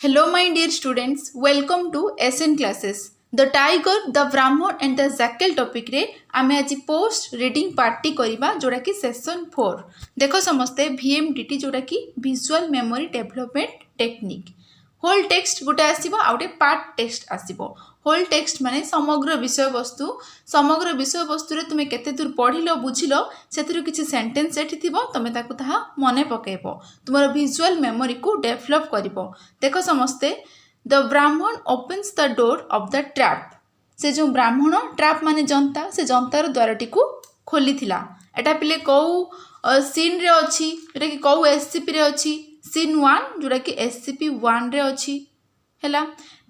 Hello, my dear students. Welcome to SN classes. The tiger, the brahman and the jackal topic रे आमे आज post reading party करिबा जोड़ा कि session 4 देखो समस्ते VMDT जोड़ा कि visual memory development technique whole text गोटे आसीबो आ गोटे पार्ट टेक्स्ट आसीबो होल टेक्स्ट माने समग्र विषय वस्तु रे तुमे केते दूर पढिलो बुझिलो सेथिरु किछि सेंटेंस एठी थिबो तमे ताकु ताहा मने पकेइबो तुमरो विजुअल मेमोरी को डेवलप करिबो देखो समस्ते द ब्राह्मण opens the door of the trap से जो ब्राह्मण ट्रैप माने जनता से जनतार द्वारटी को खोली थिला एटा पिले कौ सीन रे अछि जेटा कि कौ एससीपी रे अछि सीन 1 जोटा कि एससीपी 1 रे अछि हैला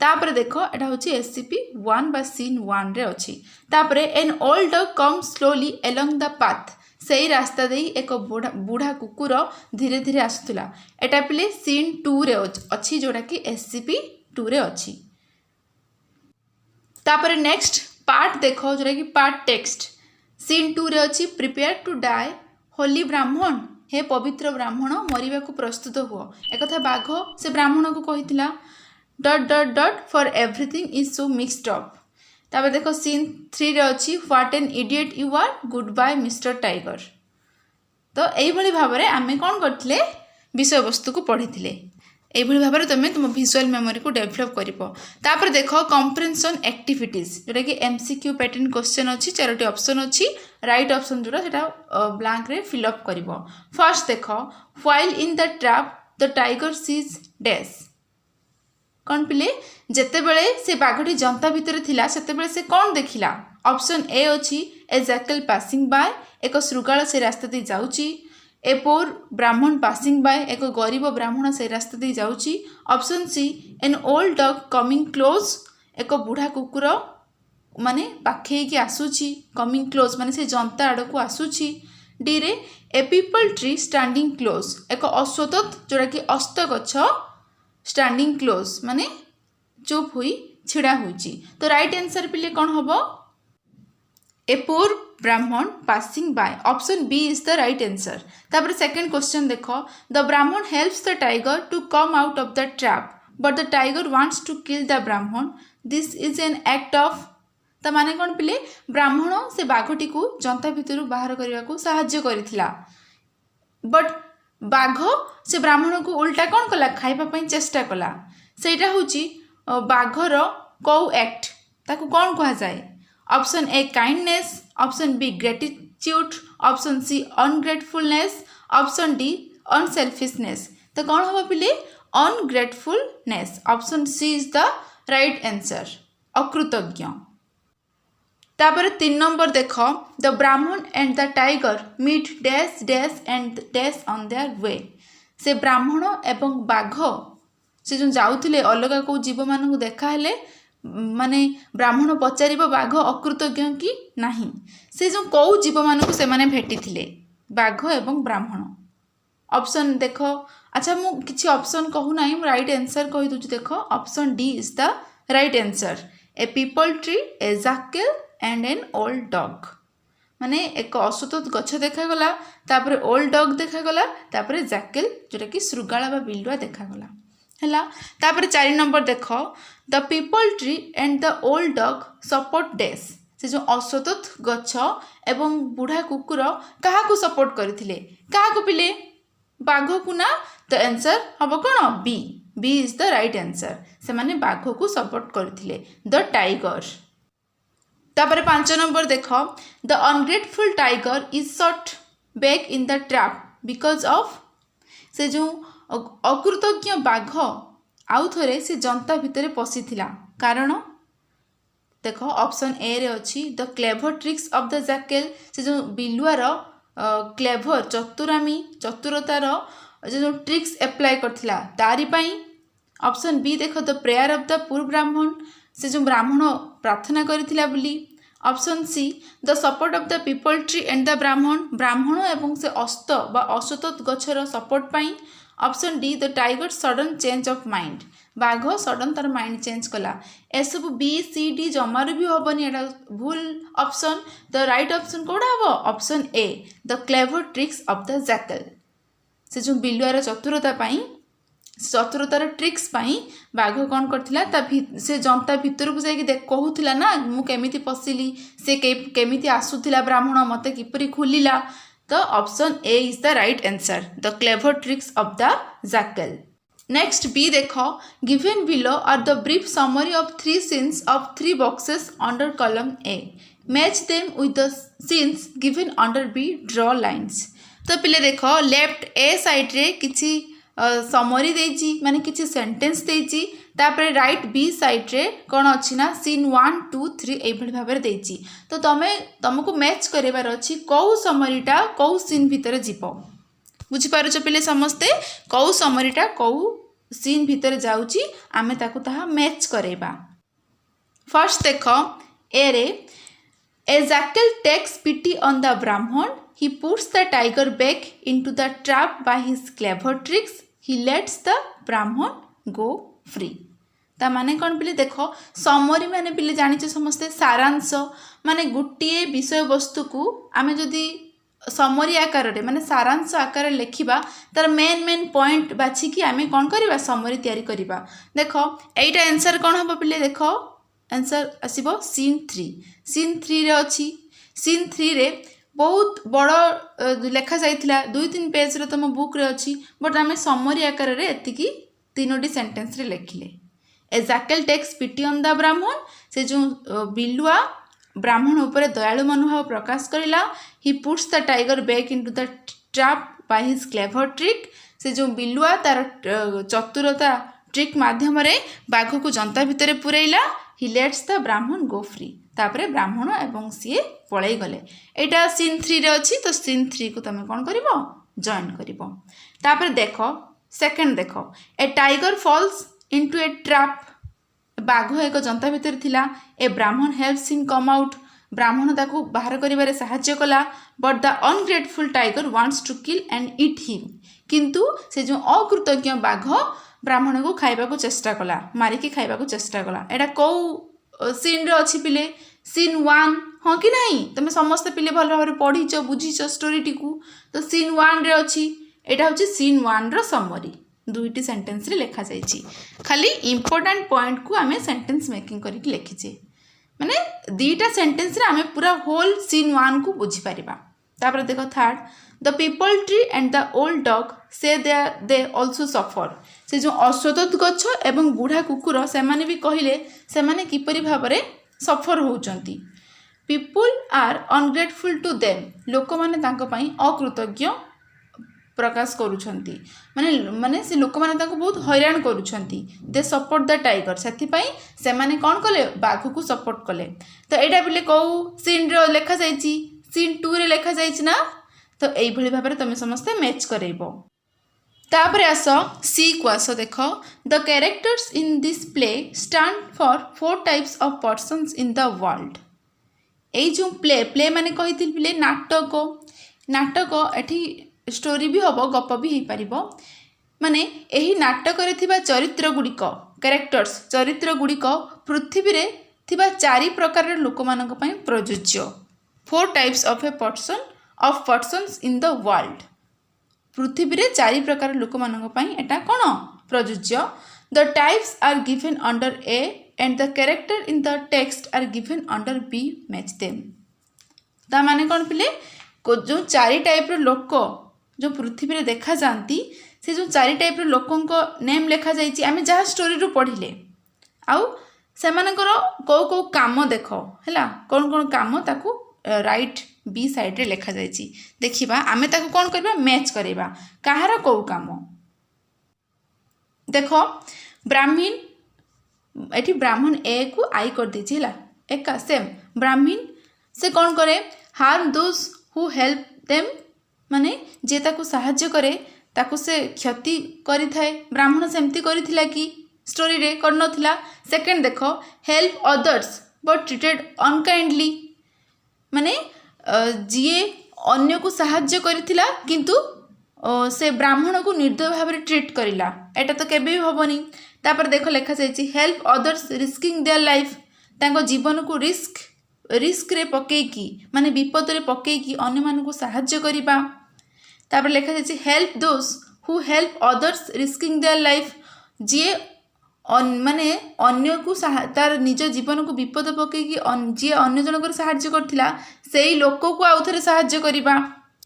तापर देखो एटा होछि एससीपी 1 बा सीन 1 रे अछि तापर N old dog come slowly along the path सही रास्ता देई एक बूढ़ा कुकुर धीरे धीरे आसुतला एटा पिले सीन 2 रे अछि जोटा कि एससीपी 2 रे अछि तापर नेक्स्ट पार्ट देखो जोटा कि पार्ट टेक्स्ट सीन 2 रे अछि प्रिपेयर टू डाई होली ब्राह्मण हे पवित्र ब्राह्मण मरिबा को प्रस्तुत हुओ एक कथा बाघ से ब्राह्मण को कहितला dot dot dot for everything is so mixed up तापर देखो सीन 3 रे अछि what an idiot you are goodbye mister tiger तो एई भली भाबरे आमे कोन करथिले विषय वस्तु को पढिथिले एई भली भाबरे तमे तुम विजुअल मेमोरी को डेवलप करिपो तापर देखो कंप्रेhension एक्टिविटीज जोटा कि एमसीक्यू पैटर्न क्वेश्चन अछि चारोटी ऑप्शन अछि राइट ऑप्शन जोटा सेटा ब्लैंक रे फिल अप करिवो फर्स्ट देखो while in the trap the tiger sees dash कौन पिले जेते बेले से बाघटी जनता भितर थिला सेते बेले से कौन देखिला ऑप्शन ए अछि ए जैकल पासिंग बाय एक श्रृगाल से रास्ता दे जाउची ए पोर ब्राह्मण पासिंग बाय एक गरीब ब्राह्मण से रास्ता दे जाउची option C an old dog coming close एक बूढ़ा कुकुर माने पाखे की आसुची कमिंग क्लोज माने से जनता आड़ को आसुची डी रे ए पीपल ट्री स्टैंडिंग क्लोज एक अश्वत्थ जोड़ा कि अस्त गछ स्टैंडिंग क्लोज माने चुप हुई छिड़ा हुई तो राइट आंसर पिले कौन होबो a poor Brahmin passing by option B is the right answer तापर सेकंड क्वेश्चन देखो the Brahmin helps the tiger to come out of the trap but the tiger wants to kill the Brahmin this is an act of ता माने कौन पिले ब्राह्मण से बाघटी को जनता भितर बाहर करने को साहाय्य करिथिला बट बाघ से ब्राह्मण को उल्टा कौन कला खाइबा पई चेष्टा कला सेटा होची बाघर कौ एक्ट ताकू कौन कहा जाए option A kindness option B gratitude option C ungratefulness option D unselfishness तो कौन होबा पिले ungratefulness option C is the right answer अकृतज्ञ तापर 3 नंबर देखो the Brahmin and the tiger meet dash dash and dash on their way से ब्राह्मण एवं बाघ से जो जाउथिले अलगा को जीव मान को देखा हेले माने ब्राह्मण पचारिबो बाघ अकृतज्ञ कि नाही से जो कौ जीव मान को से माने भेटी थिले बाघ एवं ब्राह्मण ऑप्शन देखो अच्छा मु किछि ऑप्शन कहू नाही राइट आंसर कहि दुछि देखो option D is the right answer A peepal tree A jackal and N old dog माने एक अश्वत्थ गछ देखागला तापर ओल्ड डॉग देखागला तापर जैकल जोटा कि श्रृगाल बा बिलुआ देखागला हैला तापर 4 नंबर देखो the peepal tree and the old dog support dash से जो अश्वत्थ गछ एवं बूढ़ा कुकुर कहा को सपोर्ट करथिले कहा को पिले बाघ को ना द आंसर हबो कोन B B is the right answer से माने बाघ को सपोर्ट करथिले द टाइगर तापर 5 नंबर देखो the ungrateful tiger is shot back in the trap because of से जो अकृतज्ञ बाघ आउ थरे से जनता भितर पशिथिला कारण देखो ऑप्शन ए रे अछि the clever tricks of the jackal से जो बिलुआर क्लेवर चतुरामी चतुरतार जो ट्रिक्स अप्लाई करथिला तारी पई ऑप्शन बी देखो the prayer of the poor Brahmin से जो ब्राह्मण प्रार्थना करिथिला बोली option C the support of the peepal tree and the Brahmin एवं से अस्त बा अश्वत्थ गछर सपोर्ट पाई option D the tiger sudden change of mind बाघ सडन तार माइंड चेंज कला ए सब बी सी डी जमार भी हबनी एटा भूल ऑप्शन द राइट ऑप्शन कोडा हबो option A the clever tricks of the jackal से जो बिलुआर चतुरता पाई चतुरतार ट्रिक्स बाघ कौन करथिला से जनता भितर को जाइए कहूला ना मु केमिति पशिली से केमिति आसुथिला ब्राह्मण मते किपरि खुलिला। तो option A is the right answer, the clever tricks of the jackal. Next B देखो, given below are the brief summary of 3 scenes of 3 boxes under column A, match them with the scenes given under B, draw lines. तो पिले देखो left ए side रे किछि summary देछि माने किछि sentence देछि, तापरे राइट बी साइड रे कोन अछि ना सीन 1 2 3 एई भली भाबरे देछि। तो तुमको मैच करेबार अछि कौ समरीटा कौ सीन भितर जीवो, बुझी पारुछ पिले समस्ते कौ समरीटा कौ सीन भितर जाउछि आमे ताकू ताहा मैच करेबा। फर्स्ट देखो ए रे, ए jackal takes pity on the Brahman, he puts the tiger back into the trap by his clever tricks, he lets the Brahman go free। ता माने कौन पिले देखो समरी माने पिले जानिचे समस्ते सारांश माने गोटे विषय वस्तु को आमे जदि समरी आकार रे माने सारांश आकार लिखिबा तार मेन पॉइंट बाछि कि आमे कौन करिबा समरी तयारी करिबा। देखो एटा आंसर कौन हबो पिले, देखो आंसर आसीबो सीन 3। सीन 3 रे अछि, सीन 3 रे बहुत बड़ लेखा जाइथिला 2-3 पेज रे तुम बुक रे अछि, बट आमे समरी आकार रे एतिकी 3टी सेंटेंस रे लिखिले। ए jackal takes pity on the Brahman, से जो बिलुआ ब्राह्मण ऊपर दयालु मनोभाव प्रकाश करिला। he puts the tiger back into the trap by his clever trick, से जो बिलुआ तार चतुरता ट्रिक माध्यम रे बाघ को जनता भितर पुरैला। he lets the Brahman go free, तापरे ब्राह्मण एवं सीए पळै गले। एटा सीन 3 रे अछि, तो सीन 3 को तमे कोन करिवो जॉइन करिवो। तापरे देखो सेकंड देखो, a tiger falls into a trap, बाघ एक जनता भितर थिला। ए Brahmin helps him come out, ब्राह्मण ताकू बाहर करिबारे सहाय्य कला। But the ungrateful tiger wants to kill and eat him, किंतु से जो अकृतज्ञ बाघ ब्राह्मण को खाइबा को चेष्टा कला, मारिकी खाइबा को चेष्टा कला। एटा को सीन रे अछि पिले, सीन 1 हाँ कि नहीं, तुम समस्त पिले भल भाव पढ़ीच बुझीच स्टोरी को। तो सीन 1 रे अछि, एटा होछि सीन 1 रो समरी, 2टी सेंटेंस रे लिखा जाइछि। खाली इंपोर्टेंट पॉइंट को आमे सेंटेंस मेकिंग करके लिखिछे, माने 2टा सेंटेंस रे आमे पूरा होल सीन 1 को बुझी परिबा। तापर देखो third, the peepal tree and the old dog से दे ऑल्सो सफर, से जो अश्वत्थ गछ एवं बुढ़ा कुकुर से माने भी कहिले से माने किपरि भाबरे सफर होउचंती। People are ungrateful to them, लोक माने तांको पई अकृतज्ञ प्रकाश करूछंती, माने से लोक माने तांको बहुत हैरान करूछंती। दे सपोर्ट द टाइगर, सेथि पई से माने कोन कले बाघ को सपोर्ट कले। तो एटा बिले को सीन रे लेखा जाइछि, सीन 2 रे लेखा जाइछि ना। तो एई भली भाबरे तमे समस्त मैच करैबो। तापरे आसो सी को आसो, देखो the characters in this play stand for 4 types of persons in the world. एई जो प्ले माने कहिथिल पिले नाटक, नाटक एठी स्टोरी भी हबो गप भी हे परिबो। माने एही नाटक रे थिबा चरित्र गुडिक कैरेक्टर्स चरित्र गुडिक पृथ्वी रे थिबा 4 प्रकार लोक मानक पई प्रयोज्य। 4 types of a person of persons in the world, पृथ्वी रे 4 प्रकार लोक मानक पई एटा कोन प्रयोज्य। The types are given under A and the character in the text are given under B, match them. ता माने कोन पिले जो 4 टाइप रो लोक जो पृथ्वी रे देखा जानती, से जो 4 टाइप रो लोकों को नेम लिखा जाइछि आमे जहा स्टोरी रो पढ़िले। आउ सेमानकर को काम देखो हैला, कोन कोन काम ताकू राइट बी साइड रे लिखा जाइछि। देखिबा आमे ताकू कोन करबा मैच करबा काहार को काम। देखो ब्राह्मण एठी ब्राह्मण ए को आई कर दिछि हैला, एका सेम ब्राह्मण से कोन करे harm those who help them, माने जे ताकू सहाय्य करे ताकू से क्षति करि थाए। ब्राह्मण सेमती करिथिला कि स्टोरी रे कर नथिला। सेकंड देखो help others but treated unkindly, माने जिए अन्य को सहाय्य करिथिला किंतु से ब्राह्मण को निर्दय भाव में ट्रीट करिला, एटा तो केबे भी हबनी। तापर देखो लेखा जाइछि help others risking their life, तांको जीवन को रिस्क रे पकेकी माने विपद रे पकेकी अन्य मान को सहाय्य करिबा। तापर लेखा जाइछि help those who help others risking their life जी माने अन्य को तार निज जीवन को विपद पकईकि जी अन्य जनकर साहाଯ୍य करथिला सेई लोक को आउ थरे साहाଯ୍य करिबा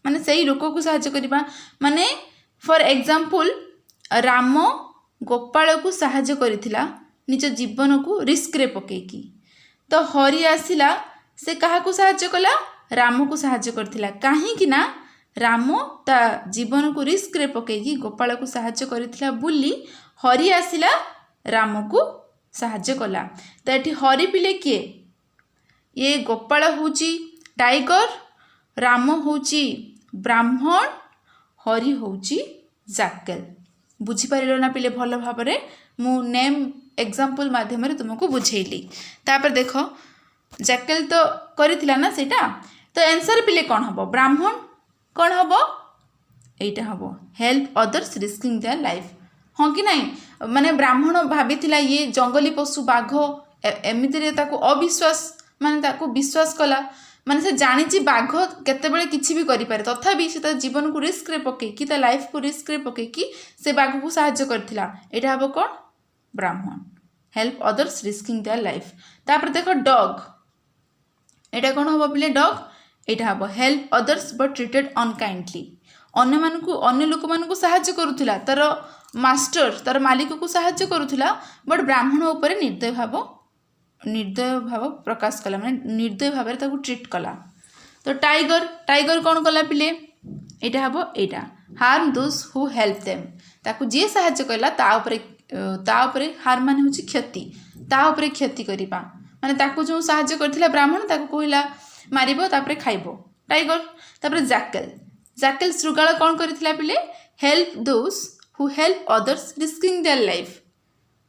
माने सेई लोक को साहाଯ୍य करिबा माने फॉर एग्जांपल राम गोपाल को साहाଯ୍य करिथिला निज जीवन को रिस्क रे पकईकि तो हरि आसिला से कहा को साहाଯ୍य कला राम को साहाଯ୍य करथिला काहे कि ना राम ता जीवन को रिस्क रे पकईकि गोपाल को साहाଯ୍य करथिला बुली हरि आसिला राम को साहाଯ୍य कला तो ये हरि पिले किए ये गोपाल होची टाइगर राम होची ब्राह्मण हरि होची जैकल बुझीपार ना पिले भल भाव मु नेम एग्जांपल माध्यम तुमको बुझेली तापर देख जैकल तो करिथिला ना सेटा तो आंसर पिले कौन हम ब्राह्मण कौन हम एटा हम help others risking their life हाँ कि नहीं माने ब्राह्मण भाभी ये जंगली पशु बाघ एमिति अविश्वास माने ताको विश्वास कला माने से जानी बाघ केतेबेले किछि भी करि पारे तथापि से जीवन को रिस्क रे पकईकि ता लाइफ को रिस्क रे पकईकि से बाघ को साहाଯ୍य करथिला एटा हबो कोन ब्राह्मण help others risking their life तापर देखो डॉग एटा कोन हबो पिले डॉग एटा हबो help others but treated unkindly अन्य लोक मानकु साहाଯ୍य करूथिला तार मास्टर तार मालिक को साहाଯ୍य करूथिला बट ब्राह्मण ऊपर निर्दय भाव प्रकाश कला माने निर्दय भाव रे ताकू ट्रीट कला तो टाइगर टाइगर कौन कला पिले एटा हबो एटा harm those who help them ताकू जे साहाଯ୍य कला ता ऊपर हार माने होची क्षति ता ऊपर क्षति करिबा माने ताकू जो साहाଯ୍य करथिला ब्राह्मण ताकू कहला मारिबो तापर खाइबो टाइगर तापर जैकल जैकल शृगाल कौन करथिला पिले help those who help others risking their life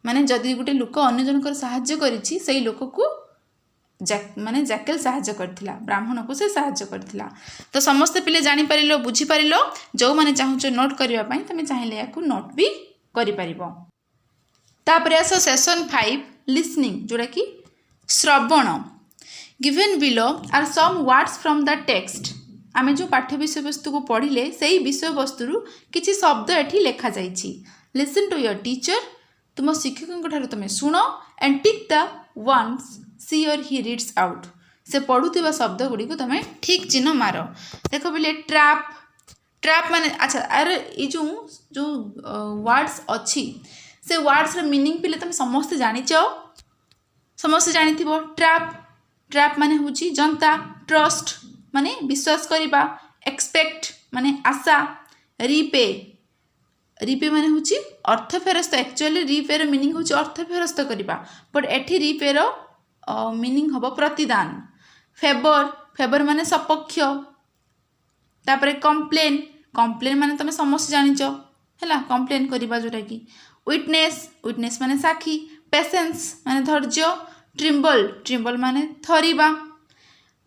माने जदि गोटे लोक अन्य जनकर साहाଯ୍य करिछि सेई लोक को माने जैकल साहाଯ୍य करथिला ब्राह्मण को से साहाଯ୍य करथिला तो समस्त पिले जानि परिलो बुझी परिलो जो माने चाहूचो नोट करिवा पई तमे चाहिले याकू नोट भी करि परिबो तापर आसो सेशन 5 लिसनिंग जोडा कि श्रवण given below are some words from the text आमे जो पाठ्य विषय वस्तु को पढ़िले सेई विषय वस्तु किछि शब्द एठी लेखा जाइछि लिसन टू योर टीचर तुम शिक्षक ठार तुम शुण एंड टिक द वन्स सी और ही रीड्स आउट से पढ़ुवा शब्द गुड़ी को तुम ठीक चिन्ह मार देख बोले ट्रैप ट्रैप माने अच्छा आर ये जो वर्ड्स अच्छी से वर्ड्स मीनिंग पिले तुम समस्ते जानिच समस्ते जानी ट्रैप ट्रैप माने होची जनता ट्रस्ट माने विश्वास करिबा एक्सपेक्ट माने आशा रिपे रिपे माने होची अर्थ फेरस्त एक्चुअली रिपे रो मीनिंग होची अर्थ फेरस्त करिबा बट एठी रिपे रो मीनिंग हबो प्रतिदान फेवर फेवर माने सपक्ष तापरे कंप्लेन कंप्लेन माने तमे समस्त जानिचो हैला कंप्लेन करिबा जोटा कि विटनेस विटनेस माने साक्षी पेशेंस माने धैर्य ट्रिम्बल ट्रिम्बल माने थरिबा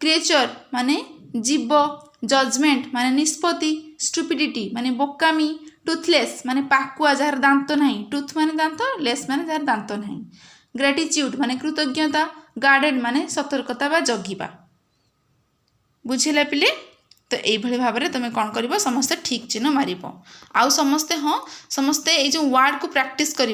क्रिएचर माने जीव जजमेंट माने निष्पत्ति स्टुपिडिटी माने बोकामी टूथलेस माने पाकुआ जार दांत नहीं टूथ माने दांत लेस माने जार दांत नहीं ग्रेटिट्यूड माने कृतज्ञता गार्डेन माने सतर्कता बा जगिबा बुझिला पिले तो यही भाव में तुम कौन कर समस्ते ठीक चिन्ह मार आउ समस्ते हाँ समस्ते ये जो वर्ड को प्रैक्टिस कर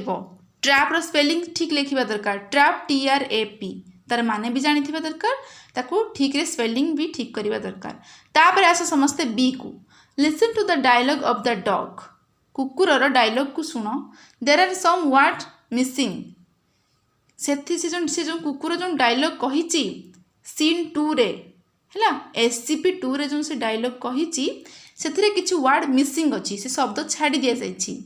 ट्रैप स्पेलिंग ठीक लिखा दरकार ट्रैप TRAP तार माने भी जानी दरकार ताकू ठीक रे स्पेलिंग भी ठीक करवा दरकार तापर आस समस्ते बी को listen to the dialogue of the dog कुकुरर डायलॉग को सुनो there are some word missing से जो कुकुर जो डायलॉग कही सीन 2 रे है SCP-2 रे जो से डायलॉग कही से किसी वर्ड मिसिंग अच्छी से शब्द छाड़ी दि जाइए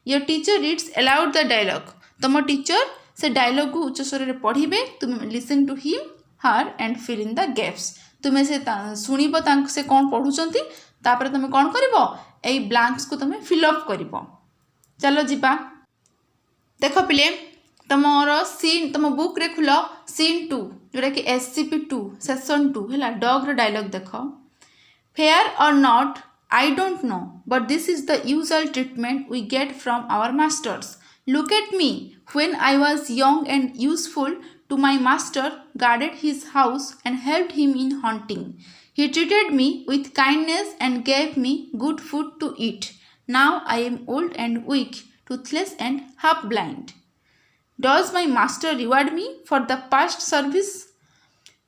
your teacher reads aloud the dialogue तुम टीचर से डायलॉग को उच्च स्वर में पढ़े तुम listen to him her and fill in the gaps तुम्हें से शुणव से कौन पढ़ुंट तापर तुम कौन कर ब्लैंक्स को तुम फिलअप कर चलो जीवा देख पिले तुम सीन तुम बुक रे खुल सीन 2 जोटा कि SCP-2 सेशन 2 है डॉग रो डायलॉग देख fair or not I don't know but this is the usual treatment we get from our masters look at me when I was young and useful to my master guarded his house and helped him in hunting. He treated me with kindness and gave me good food to eat. Now I am old and weak, toothless and half blind. Does my master reward me for the past service?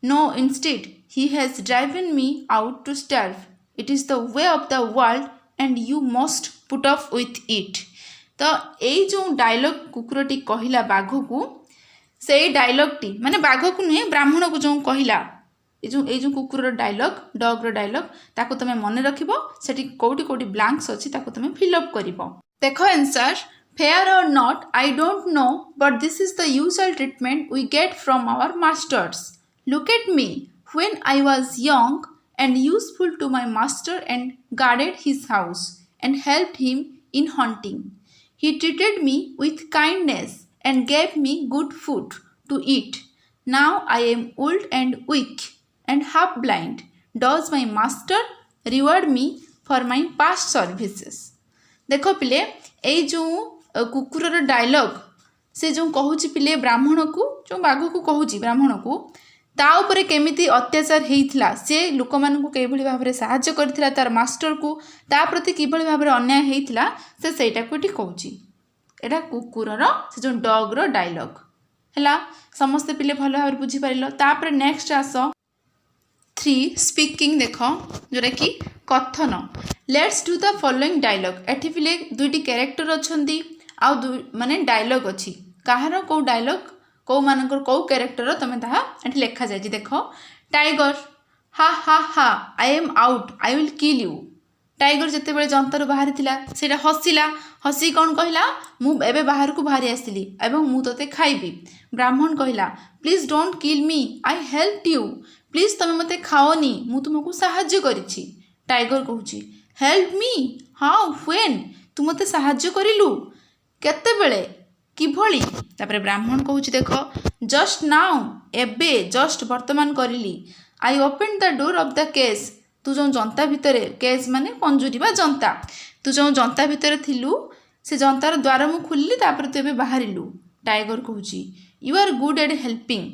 No, instead, he has driven me out to starve. It is the way of the world and you must put up with it. तो यही जो dialogue कुकुरटी कहला बाघ को से डायलॉगटी माने बाघ को नुहे ब्राह्मण को जो कहला ये जो कुकुर डायलॉग डॉग डायलॉग ताको तमे मन रखिबो सेठी कोठी कोठी ब्लैंक्स अछि ताको तमे फिल अप करिवो देखो answer fair or not I don't know but this is the usual treatment we get from our masters look at me when I was young and useful to my master and guarded his house and helped him in hunting. He treated me with kindness and gave me good food to eat. Now I am old and weak and half blind. Does my master reward me for my past services? देखो पिले ए जो कुकुरर dialogue से जो कहूची पिले ब्राह्मण को जो बाघ को कहूची ब्राह्मण को ता उपरे केमिति अत्याचार हेइथिला से लोक मानकु केभली भाबरे सहाय्य करथिला तार मास्टर को ता प्रति किभली भाबरे अन्याय हेइथिला से सेटा को ठी कहूची एटा कुकुरर से जो डॉग रो डायलॉग हला समस्त पिले भलो भाबरे बुझी परिलो तापर नेक्स्ट आसो 3 स्पीकिंग देखो जोरा कि कथन let's do the following dialogue एठी पिले दुईटी कैरेक्टर अछंती आ माने डायलॉग अछि काहार को डायलॉग कौ मानकर कौ कैरेक्टर तुम ताहा एठी लेखा जाय देखो टाइगर हा हा हा I am out I will kill you tiger जिते बेले जंतर बाहरी थिला सेटा हसिला हसी कौन कहला मु एबे बाहर को बाहरी आसिली एवं मु तोते खाइबी ब्राह्मण कहला please don't kill me I help you please तुम मते खाओनी मु तुमको सहाय्य करिछि टाइगर कहूची हेल्प मी हाउ व्हेन तू मते सहाय्य करिलु केते बेले किभली तापर ब्राह्मण कहूची देखो जस्ट नाउ एबे जस्ट वर्तमान करिली I open the door of the cage तू जो जनता भितर केस माने पंजुरी बा जनता तू जो जनता भितर थिलु से जनतार द्वार मु खुलली तापर तू एबे बाहरिलु टाइगर कहूची you are good at helping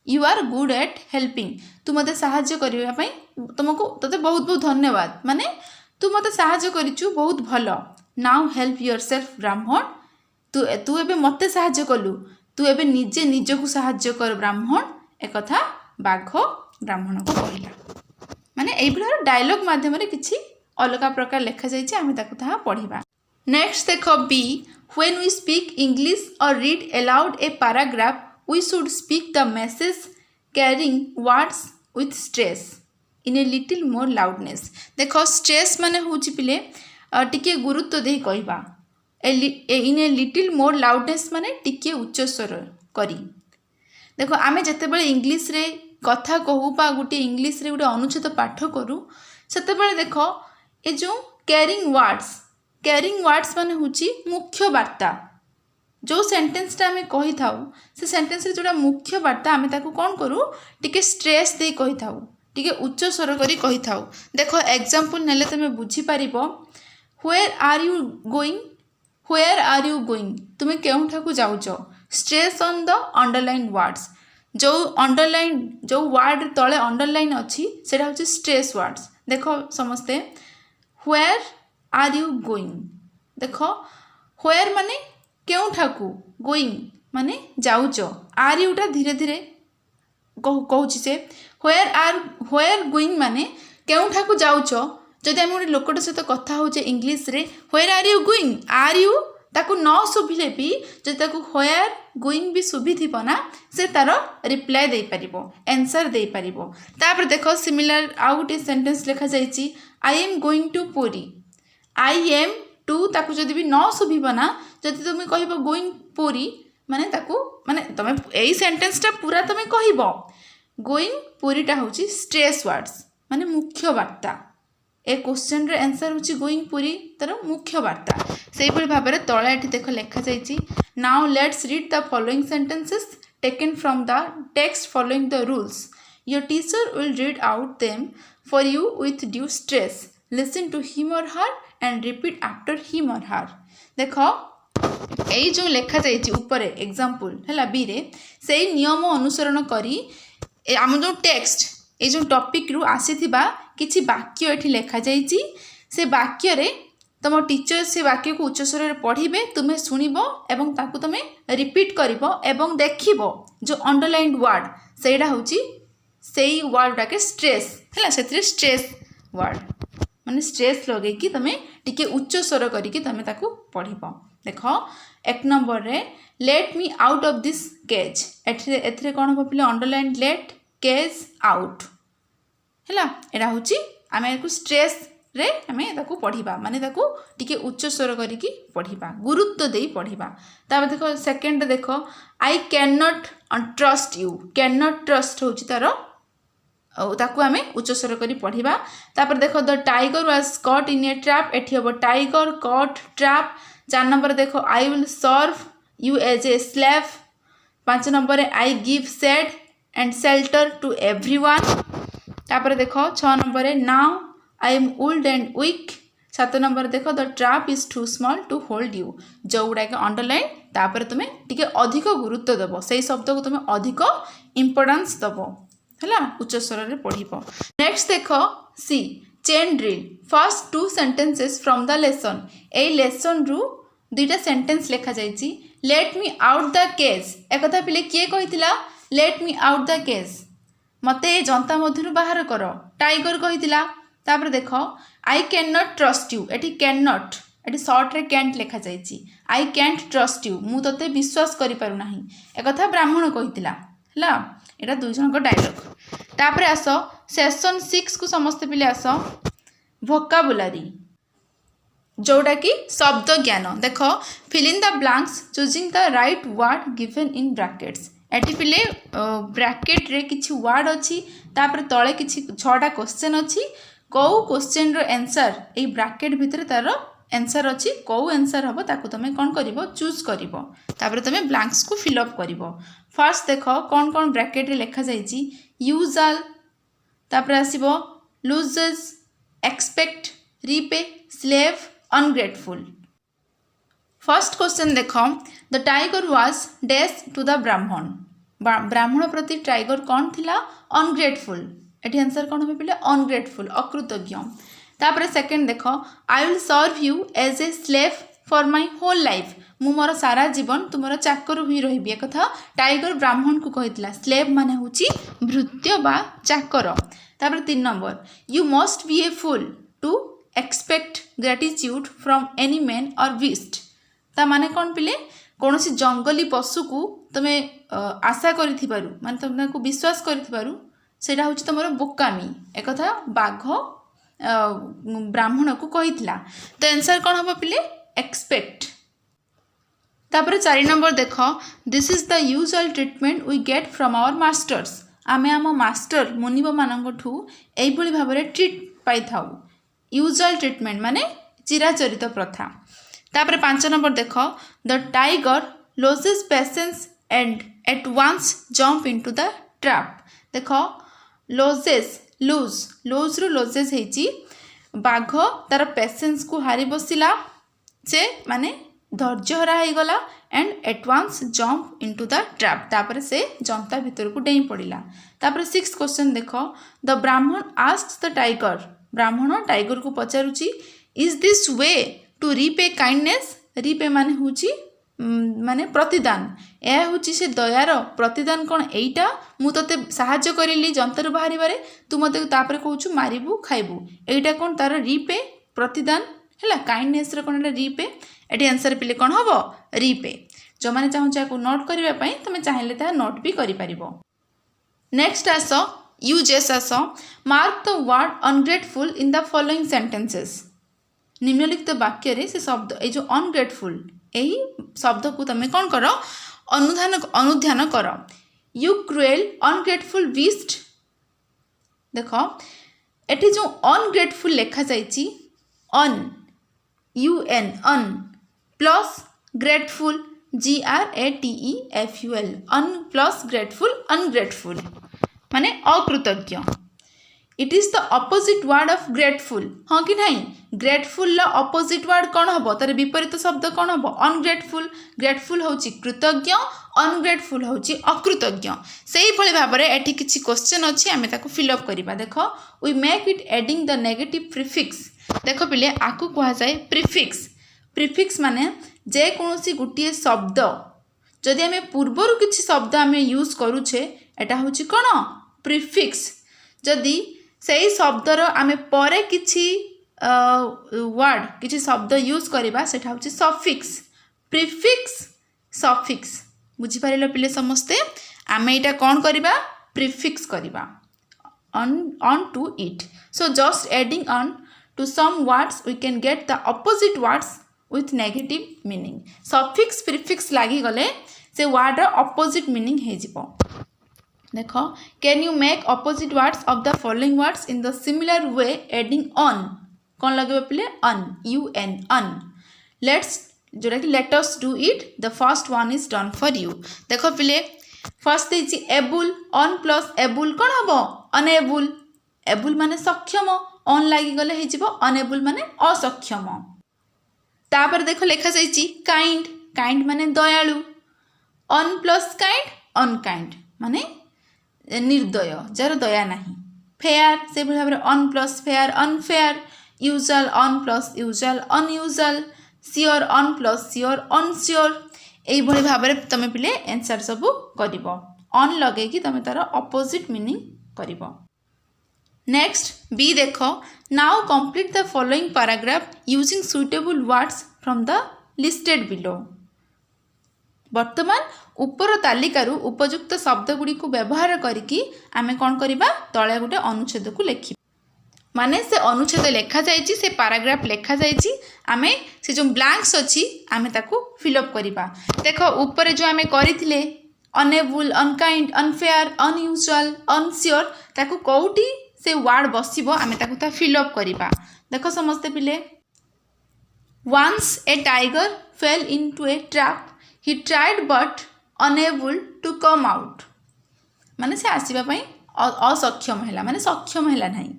you are good at helping तू मते सहाय्य करिया पई तुमको तते बहुत बहुत धन्यवाद माने तू मते सहाय्य करिचु बहुत भलो नाउ हेल्प योरसेल्फ ब्राह्मण तू तू एबे मते सहाय्य कलु तू एबे निजे निजकु सहाय्य कर ब्राह्मण एक कथा बाघ ब्राह्मण को कहला माने एई भर डायलॉग माध्यम रे किछि अलगा प्रकार लेखा जाइछि आमे ताकु ताहा पढिबा नेक्स्ट देखो B when we speak English or read aloud a paragraph we should speak the message carrying words with stress in a little more loudness देखो स्ट्रेस माने होछि पिले टिके गुरुत्व देही कहबा इन ए लिटिल मोर लाउडनेस माने टिके उच्च स्वर करी देखो आमे जते बेले इंग्लिश रे कथा कहू बा गुटे इंग्लिश रे गुटे अनुच्छेद पाठ करू सेते बेले देखो ए जो कैरिंग वर्ड्स माने होची मुख्य वार्ता जो सेंटेंस टा आमे कहि थाउ से सेंटेंस रे जोडा मुख्य वार्ता आमे ताको कोन करू टिके स्ट्रेस दे कहि थाउ टिके उच्च स्वर करी कहि थाउ देखो एग्जांपल नेले तमे बुझी पारिबो where are you going where are you going तुम्हें केउठा को जाउचो stress on the underline words जो अंडरलाइन जो वर्ड तले अंडरलाइन अच्छी सेटा होची स्ट्रेस वर्ड्स देखो समस्ते व्हेयर आर यू गोइंग देखो व्हेयर माने केउठा को गोइंग माने जाउचो आर यूटा धीरे धीरे कहूची से व्हेयर गोइंग माने केउठा को जाउचो जदि आम गोटे लोकटा सहित कथा होचे इंग्लिश रे where are you going are you ताकू न शुभिले भी जदि ताकू व्हेयर गोइंग भी शुभी थिबो ना से तार रिप्लाई दे परिबो आंसर दे परिबो तापर देखो सिमिलर आ गोटे सेंटेंस लिखा जाइछि I am going to Puri I am to ताकू जदि भी न शुभिबो ना जदि तुम कहबो गोइंग पुरी माने ताकू माने तमे एई सेंटेंस टा पूरा तमे कहबो गोइंग पुरीटा होची स्ट्रेस वर्ड्स माने मुख्य वार्ता ए क्वेश्चन रे आंसर होची गोइंग पुरी तर मुख्य वार्ता सेही परि भाबरे तळे एठी देखो लेखा जाइछि now let's read the following sentences taken from the text following the rules your teacher will read out them for you with due stress listen to him or her and repeat after him or her देखो एई जो लेखा जाइछि ऊपर example हला B रे सेही नियम अनुसरण करी आम जो टेक्स्ट ए जो टॉपिक रु आसीथिबा किछि वाक्य एठी लेखा जाइछि से वाक्य रे तुम टीचर से वाक्य को उच्च स्वर में पढ़े तुम्हें शुणव एवं ताकू तुम रिपीट कर देख जो अंडरलाइन वर्ड से से वर्ड गुड़ाक स्ट्रेस है से स्ट्रेस वर्ड माने स्ट्रेस लगे कि तुम टिके उच्च स्वर करके तुम ताकू पढ़ देख 1 नंबर रे let me out of this cage एथरे कौन हम पे अंडरलाइन लेट केज आउट है यहाँ हूँ आम स्ट्रेस रे आम पढ़ा माने टिके उच्च स्वर करके पढ़ा गुरुत्व दे पढ़ा तापर देख सेकेंड देख I can not trust you can not trust हूँ तार ताकू आम उच्च स्वर कर पढ़ा तापर देख the tiger was caught in a trap एटी हम टाइगर कॉट ट्रैप 4 नंबर देख I will serve you as a slave 5 number I give shade and shelter to everyone तापर देख 6 number now I am old and weak 7 number देख the trap is too small to hold you जो गुड़ाक underline तापर तुम्हें टिके अधिक गुरुत्व दब से शब्द को तुम्हें अधिक इंपोर्टेंस दब है उच्च स्वर में पढ़ नेक्स्ट देख C chain drill first 2 sentences from the lesson a lesson रु 2टा सेंटेंस लिखा जाइए let me out the cage एक कथा पिले किए कहितिला let me out the cage मते जनता मध्यरु बाहर कर टाइगर कहितिला तापर देख I can not trust you एटी कैन नॉट एटी शॉर्ट रे कैंट लिखा जाइए आई कैंट ट्रस्ट यू मु तते विश्वास करि पारु नाही एक कथा ब्राह्मण कहितिला हला एटा दुई जन को डायलॉग तापर आस सेशन 6 को समस्त पिले आस वोकाबुलारी जोटा कि शब्द ज्ञान देख fill in the blanks choosing the right word given in brackets एटी पिले ब्रैकेट रे किछि वर्ड अछि तापर तळे किछि 6टा क्वेश्चन अछि को क्वेश्चन रो आंसर ए ब्रैकेट भितर तार आंसर अछि को आंसर हबो ताकू तमे कोन करिवो चूज करिवो तापर तमे ब्लैंक्स को फिल अप करिवो फर्स्ट देख कौन कौन ब्रैकेट रे लिखा जाइछि यूजुअल तापर आसीबो loses expect repay slave ungrateful first question देख the tiger was dash to the Brahmin ब्राह्मण प्रति टाइगर कौन थिला अनग्रेटफुल एटी आंसर कौन हम पे अनग्रेटफुल अकृतज्ञ तापर सेकेंड देख I will serve you as a slave for my whole life मु मोर सारा जीवन तुमर चाकर हुई रही एक कथा टाइगर ब्राह्मण को कहितला स्लेव माने होची भृत्य बा चाकर तापर 3 number you must be a fool to expect gratitude from any man or beast ता माने कौन पिले कौन सी जंगली पशु को तुम आशा करिथिबारु माने तुमने को विश्वास करिथिबारु सेटा होची तमरो बोकामी एक कथा बाघ ब्राह्मण को कहितला तो आंसर कौन हम पिले एक्सपेक्ट तापर 4 नंबर देख this is the usual treatment we get from our masters आमे आम मास्टर मुनिब मानठू एभली भाव में ट्रीट पाई थाउ यूजुअल ट्रीटमेंट माने चिराचरित प्रथा तापर 5 नंबर देख the tiger loses patience and at once jump into the trap देख लॉसेस लूज रु लॉसेस हेची बाघ तार पेशेंस को हारी बसिला से माने धैर्य हरा हो गला and advance jump into the trap तापर से जनता भीतर को डेई पड़िला तापर 6 क्वेश्चन देख the Brahmin asks the tiger ब्राह्मण टाइगर को पचारुची is this way to repay kindness repay माने हुची माने प्रतिदान यह हूँ से दयार प्रतिदान कौन एटा मु तते साहाय्य करिली जंतर बाहर तू मत तापर कहूँ मारिबू खाइबू एटा कौन तार रीपे प्रतिदान है काइंडनेस कौन रीपे ये आंसर पिले कौन हम रीपे जो मैंने चाहूँ नोट करने तुम चाहिए नोट भी कर। Next as uses as mark the word ungrateful in the following sentences निम्नलिखित वाक्य रे से शब्द ये जो अनग्रेटफुल यही शब्द को तुम कौन कर अनुध्यान कर यू क्रुएल अनग्रेटफुल बीस्ट देख एटी जो अनग्रेटफुल लिखा जाइए un UN un plus grateful GRATEFUL un plus grateful ungrateful माने अकृतज्ञ it is the opposite word of grateful हाँ कि नहीं ग्रेटफुल अपोजिट वर्ड कौन हम तार विपरीत शब्द कौन हम अनग्रेटफुल ग्रेटफुल होची कृतज्ञ अनग्रेटफुल होची अकृतज्ञ से ही भाव में ये किसी क्वेश्चन अच्छी आम फिलअप करवा देख we make it adding the negative prefix देख पिले आकु कह जाए प्रिफिक्स। प्रिफिक्स माने जे कोनोसी गुटिए शब्द जदि आमे पूर्वरु किछि शब्द आमे यूज करूछे एटा होछि कोन प्रिफिक्स। जदि सेही शब्दर आमे परे किछि वर्ड किछि शब्द यूज करिबा सेटा होछि सफिक्स। प्रिफिक्स सफिक्स बुझी पारिलो पिले समस्ते। आमे एटा कोन करिबा प्रिफिक्स करिबा on to it। So just adding on to some words we can get the opposite words with negative meaning। suffix prefix लागि गले से word opposite meaning हे जिवो। देखो can you make opposite words of the following words in the similar way adding on कौन लगे पिले un। let's जोरा कि let us do it। the first one is done for you। देखो पिले first देछि एबुल ऑन प्लस एबुल कोन हबो अनेबुल। एबुल माने सक्षम ऑन लागि गले हे जिवो अनेबुल माने असक्षम। तापर देखो लेखा जाइछि काइंड। काइंड माने दयालु। ऑन प्लस काइंड अनकाइंड माने निर्दय जार दया नाही। फेयर से भाबरे un plus fair unfair. Usual un plus usual unusual. Sure un plus sure unsure. एई भली भाबरे तमे पिले आंसर सब करिवो। ऑन लगे कि तमे तार ऑपोजिट मीनिंग करिवो। नेक्स्ट बी देखो now complete the following paragraph using suitable words from the listed below. वर्तमान ऊपर तालिकारु उपयुक्त शब्द गुडी को व्यवहार करिकि आमे कोन करिबा तळे गुटे अनुच्छेद को लेखि माने से अनुच्छेद लेखा जाइछि से पैराग्राफ लेखा जाइछि आमे से जो ब्लैंक्स अछि आमे ताको फिल अप करिबा। देखो ऊपर जो आमे करिथिले unable unkind unfair unusual unsure ताको कोउटी से वर्ड बसिबो आमे ताको ता फिल अप करिबा। देखो समस्ते पिले once a tiger fell into a trap he tried but unable to come out माने से आसीबा पई असक्षम हैला माने सक्षम हैला नाही।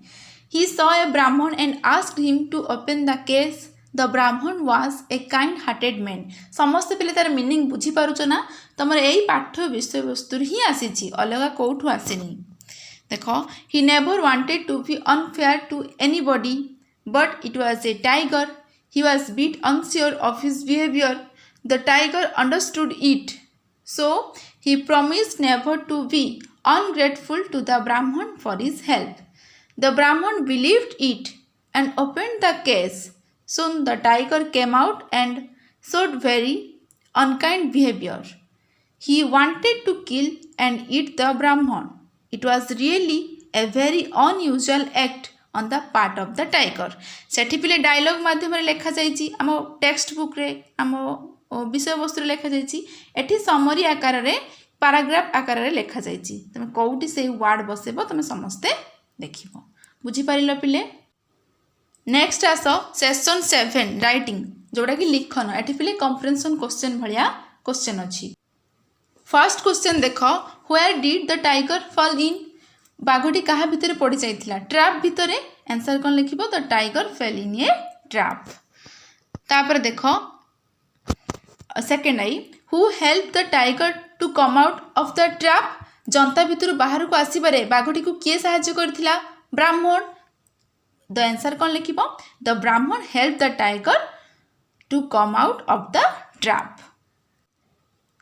He saw a Brahman and asked him to open the case। The Brahman was a kind-hearted man। समस्त पिले तार मीनिंग बुझी पारुछ ना तमर एई पाठ्य विषय वस्तु ही आसीछि अलगा कोठु आसीनी। देखो he never wanted to be unfair to anybody but it was a tiger। He was bit unsure of his behavior। The tiger understood it so he promised never to be ungrateful to the Brahman for his help। The Brahman believed it and opened the case। Soon the tiger came out and showed very unkind behavior। He wanted to kill and eat the Brahman। It was really a very unusual act on the part of the tiger। सेठी पिले dialogue माध्यम रे लेखा जाइछि आम text book रे आम विषय वस्तु रे लेखा जाइछि एठी समरी आकार रे पैराग्राफ आकार रे लेखा जाइछि तमे कोउटी से वर्ड बसेबो तमे समस्ते देखिबो। बुझी पारिलो पिले। नेक्स्ट आस सेक्शन 7 राइटिंग जोड़ा कि लिखन एठी पिले कंप्रेhension क्वेश्चन भलिया क्वेश्चन अछि। फर्स्ट क्वेश्चन देखो where did the tiger fall in. बाघटी कहा भितरे पड़ी जाइथिला ट्रैप भितरे। आंसर कोन लिखिबो the tiger fell in a trap. तापर देखो second I who help the tiger to come out of the trap. जनता भितरु बाहर को आसीबारे बाघटी को किए सहायता करथिला ब्राह्मण। द आंसर कोन लिखिबो the Brahmin help the tiger to come out of the trap.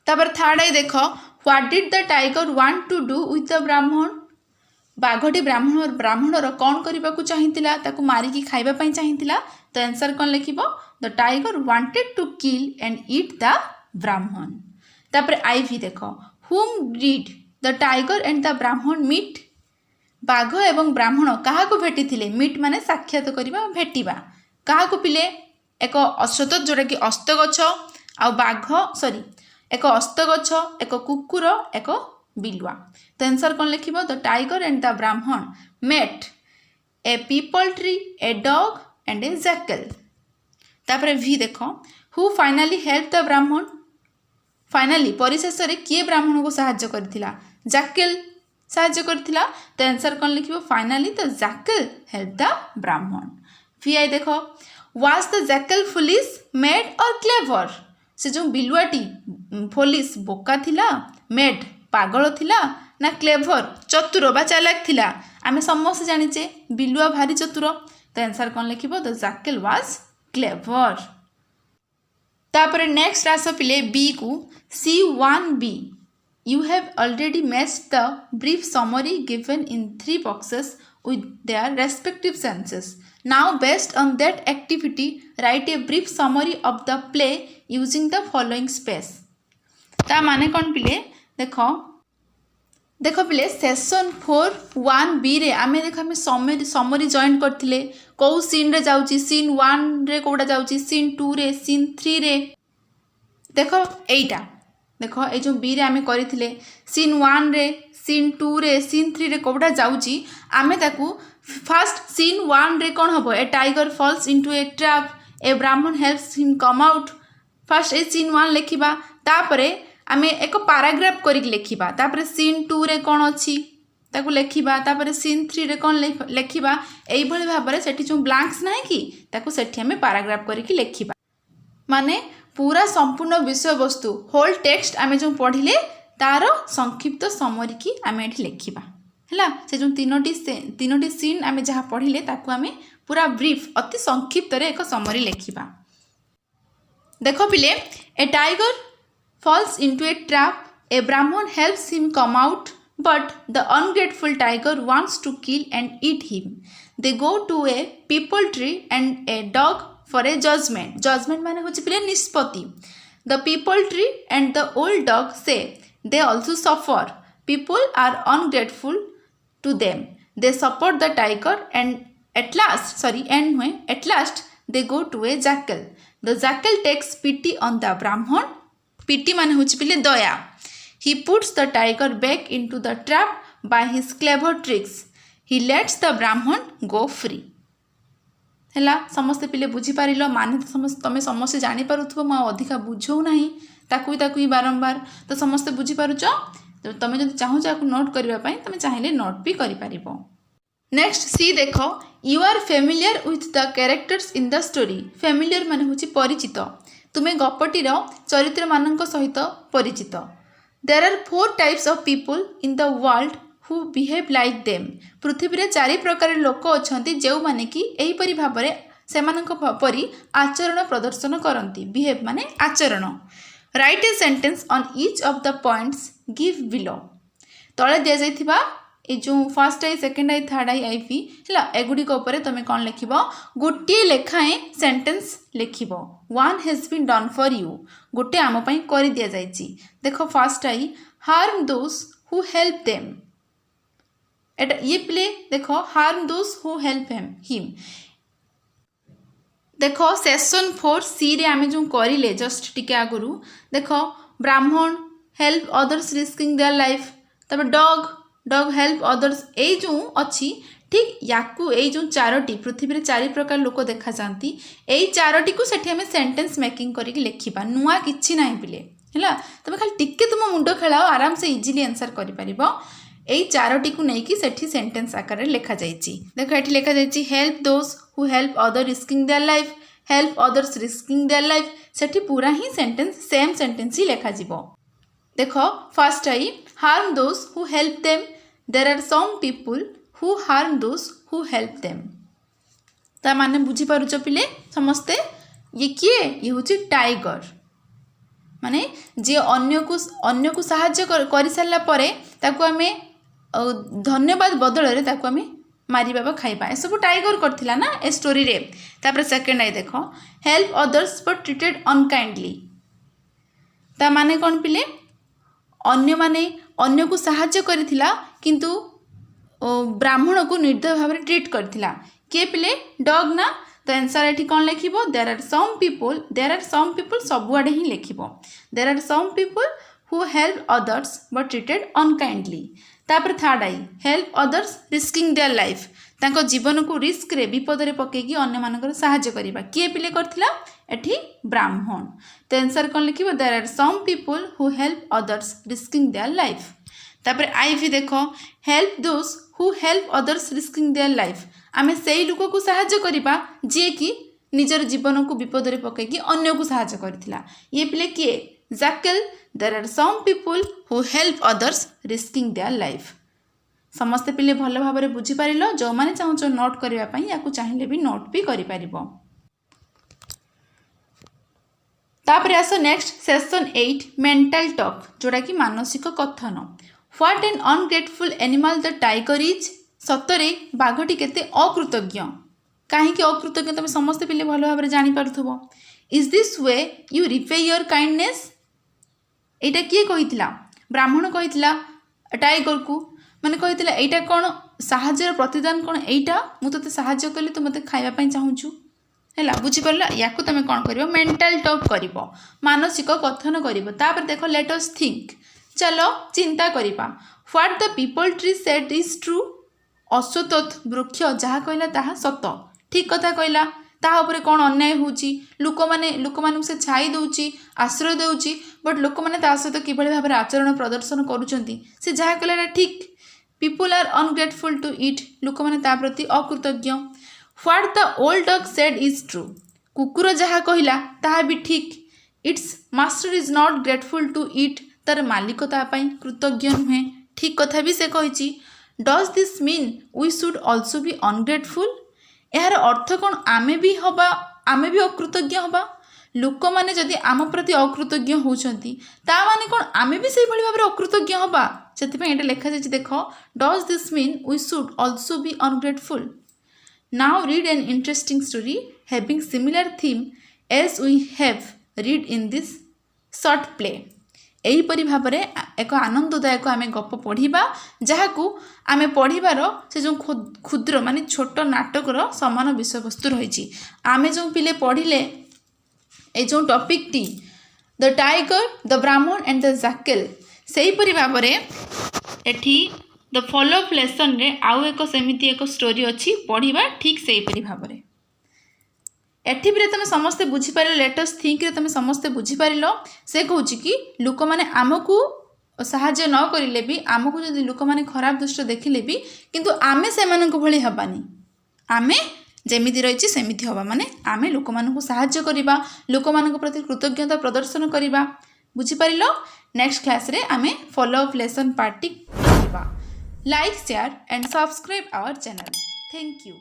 तापर थर्ड आई देखो what did the tiger want to do with the Brahmin. बाघटी ब्राह्मणर कौन करने को चाहिथिला ताकू मारिकी खाइबा पई चाहिथिला। तो आंसर कोन लिखिबो the tiger wanted to kill and eat the Brahmin. तापर आई भी देखो whom did the tiger and the Brahmin meet. बाघ एवं ब्राह्मण क्या भेटी थिले। मीट माने साक्षात करबा भेटिबा क्या पिले एक अश्वत्थ जोड़ा कि अस्तगछ आ बाघ सॉरी एक अस्तगछ एक कुकुर एक बिलुआ। तो आंसर कौन लिखिबो the tiger and the Brahmin met a peepal tree a dog and a jackal. तापर भी देखो who finally help the Brahmin. Finally परिशेष रे किए ब्राह्मण को सहायता करथिला जैकल सहायता करथिला। तो आंसर कौन लिखिबो finally the jackal help the Brahmin. भी आई देखो was the jackal foolish mad or clever. से जो बिलुआटी फुलिश बोका थिला मेड पागल थिला ना क्लेवर चतुर बा चालाक थिला। आमे समस्त जानिचे बिलुआ भारी चतुर तो आंसर कौन लिखिबो द जैकल वाज क्लेवर। तापर नेक्स्ट आस पिले बी को C1B you have already matched the brief summary given in 3 boxes with their respective senses. Now based on that activity write a brief summary of the play using the following space। ता माने कौन पिले देखो देखो पिले session 4(1)B रे आमे देखो आमे समरी जॉइन करथिले को सीन रे जाउची सीन 1 रे कोडा जाउची सीन 2 रे सीन 3 रे देखो एटा देखो ये जो बी रे आमे करथिले सीन 1 रे सीन 2 रे सीन 3 रे कोडा जाउची आमे ताकू फर्स्ट सीन 1 रे कोन हबो a tiger falls into a trap a Brahmin helps him come out first a scene 1 लिखिबा तापरे आमे एक पैराग्राफ करिक लिखिबा तापरे सीन 2 रे कोन अछि ताकू लिखिबा तापरे सीन 3 रे कोन लिखिबा एई भली भाबरे सेठी जो ब्लैंक्स नाही कि ताकू सेठी आमे पैराग्राफ करिक लिखिबा माने पूरा संपूर्ण विषय वस्तु होल टेक्स्ट आमे जो पढ़िले तार संक्षिप्त समरी की आमे एठी लिखिबा हैला से जो तीनोटी सीन आमे जहा पढ़िले ताकू आमे पूरा ब्रीफ अति संक्षिप्त रे एक समरी लिखिबा। देखो पिले ए tiger falls into a trap, a Brahman helps him come out, but the ungrateful tiger wants to kill and eat him. They go to a peepal tree and a dog for a judgment. Judgment माने होची पिले निष्पत्ति। The peepal tree and the old dog say they also suffer. People are ungrateful to them. They support the tiger and at last they go to a jackal. The jackal takes pity on the Brahman. PT माने होची पिले दया। He puts the tiger back into the trap by his clever tricks. He lets the Brahman go free। हैला समस्ते पिले बुझी पारिलो माने तमे समस्ते जानि पारुथबो म अधिका बुझौ नाही ताकू बारंबार तो समस्ते बुझी पारुचो तो तमे जदि चाहू जाकू नोट करबा पई तमे चाहिले नोट भी करि पारिबो। नेक्स्ट सी देखो you are familiar with the characters in the story. Familiar माने होची परिचित तुम्हें गपटीर चरित्र मानक सहित परिचित। There are 4 types of people in the world who behave like them. पृथ्वी रे 4 प्रकार लोक अछंती जेउ माने कि एही परि भाबरे सेमानक परि आचरण प्रदर्शन करंती। बिहेव माने आचरण। Write a sentence on each of the points give below. तळे दिया जाइथिबा ए जो first I second I third I I पी हैला एगुडी को ऊपर तमे कोन लिखिबो गोटे लेखाए सेंटेंस लिखिबो। One has been done for you गोटे आम पई करि दिया जाइछि। देखो first I harm those who help them एटा ये प्ले देखो harm those who help him. देखो सेशन 4 सी रे आमे जो करिले जस्ट टिके आगुरु देखो ब्राह्मण help others risking their life तब डॉग हेल्प अदर्स ए जो अच्छी ठीक याकू ए जो 4टी पृथ्वी रे 4 प्रकार लोक देखा जाती ए 4टी को सेठी हमें सेंटेंस मेकिंग करिक लिखिबा नुआ किछि नाही पिले हैला तबे खाली टिके तुम मुंडो खेलाओ आराम से इजीली आंसर करि परिबो। ए 4टी को नै कि सेठी सेंटेंस आकार रे लिखा जाईची। देखो एठी लिखा जाईची help those who help other risking their life help others risking their life सेठी पूरा ही सेंटेंस सेम सेंटेंस ही लिखा जिवो। देखो first I harm those who help them there are some people who harm those who help them. ता माने बुझी पारुच पिले समस्ते ये किए ये होची टाइगर माने जे अन्य को सहाय्य करि सारला परे ताकू हमें धन्यवाद बदल रे ताकू हमें मारिबा खाइबा ए सब टाइगर करथिला ना ए स्टोरी रे। तापर सेकंड आई देखो help others but treated unkindly. ता माने कोन पिले अन्य को सहाय्य करिथिला किंतु ब्राह्मण को निर्दय भाव में ट्रीट करथिला के पिले डॉग ना। तो आंसर एठी कोन लिखिबो देयर आर सम पीपल सबुआडे ही लिखिबो there are some people who help others but treated unkindly. तापर third I help others risking their life तांको जीवन को रिस्क रे विपद रे पकेकी अन्य मानकर सहाय्य करिबा के पिले करथिला एठी ब्राह्मण। तो आंसर कोन लिखिबो there are some people who help others risking their life. तापर आई भी देखो help those who help others risking their life आमे सेई लोक को सहाय्य करिबा जे कि निजर जीवन को विपद रे पकेकी अन्य को सहाय्य करथिला ये पिले किए jackal there are some people who help others risking their life. समस्ते पिले भल भाव में बुझीपार जो मैंने चाहूच नोट करने या चाहिए भी नोट भी कर तापर आस नेक्स्ट सेशन 8 मेंटल टॉक जोड़ा कि मानसिक कथन what an ungrateful animal the tiger is सतरे बाघटी केते अकृतज्ञ कहीं अकृतज्ञ तुम समस्ते पिले भल भाव में जानीपार is this way you repay your kindness एटा किए कही ब्राह्मण कही टाइगर को मैंने कही एटा कौन साहाଯ୍यर प्रतिदान कौन एटा मुझे साहाଯ୍य कली तू मत खावाई चाहूँ है बुझीपार या तुम कौन कर मेंटल टॉक कर मानसिक कथन कर देख लेट अस थिंक चलो चिंता करवा what the peepal tree said is true अश्वत्थ वृक्ष जहाँ कहला ताहा सत ठीक कथा कहला ताहा उपरे कौन अन्याय होची लोक माने से छाई दउची आश्रय दउची बट लोक माने ता सहित किभଳି भाबरे आचरण प्रदर्शन करूचंती से जहाँ कहला ठीक people are ungrateful to it लोक माने ता प्रति अकृतज्ञ what the old dog said is true कुकुर जहाँ कहला ताहा भी ठीक it's master is not grateful to it तार मालिक तापाई कृतज्ञ नुहे ठीक कथा भी से कही does this mean we should also be ungrateful यार अर्थ कौन आमे भी अकृतज्ञ हवा लोक मैंने जदि आम प्रति अकृतज्ञ होती ताने कौन आमे भी से भाव में अकृतज्ञ हवा से लिखा जाए देख does this mean we should also be ungrateful now read an interesting story having similar theme as we have read in this short play यहीपरि भाव में एक आनंददायक आम गप पढ़ा जहाँ को आम पढ़ार से जो क्षुद्र माने छोट नाटकर समान विषय वस्तु रही आम जो पिले पढ़ले ये जो topic T the tiger the Brahmin and the jackal से भाव में एठी द फॉलो अप लेसन रे आउ एक सेमिति एक स्टोरी अच्छी पढ़ा ठीक से भाव में एठी भी तुम समस्ते बुझीपार लेटस थिंक रे तुम समस्ते बुझीपार से कहूँ कि लोक मैंने आमको साहाଯ୍य न करिले भी आमको जदि लोक मैंने खराब दृष्टि देखिले भी किंतु आमे सेमानक भली हबानी आमे जेमिति रही सेमिति हवा माने आमे लोक मानक साहाଯ୍य करिबा लोक मानक प्रति कृतज्ञता प्रदर्शन करिबा बुझीपार नेक्स्ट क्लास रे आमे फॉलो अप लेसन पार्ट करबा like share and subscribe our channel thank you.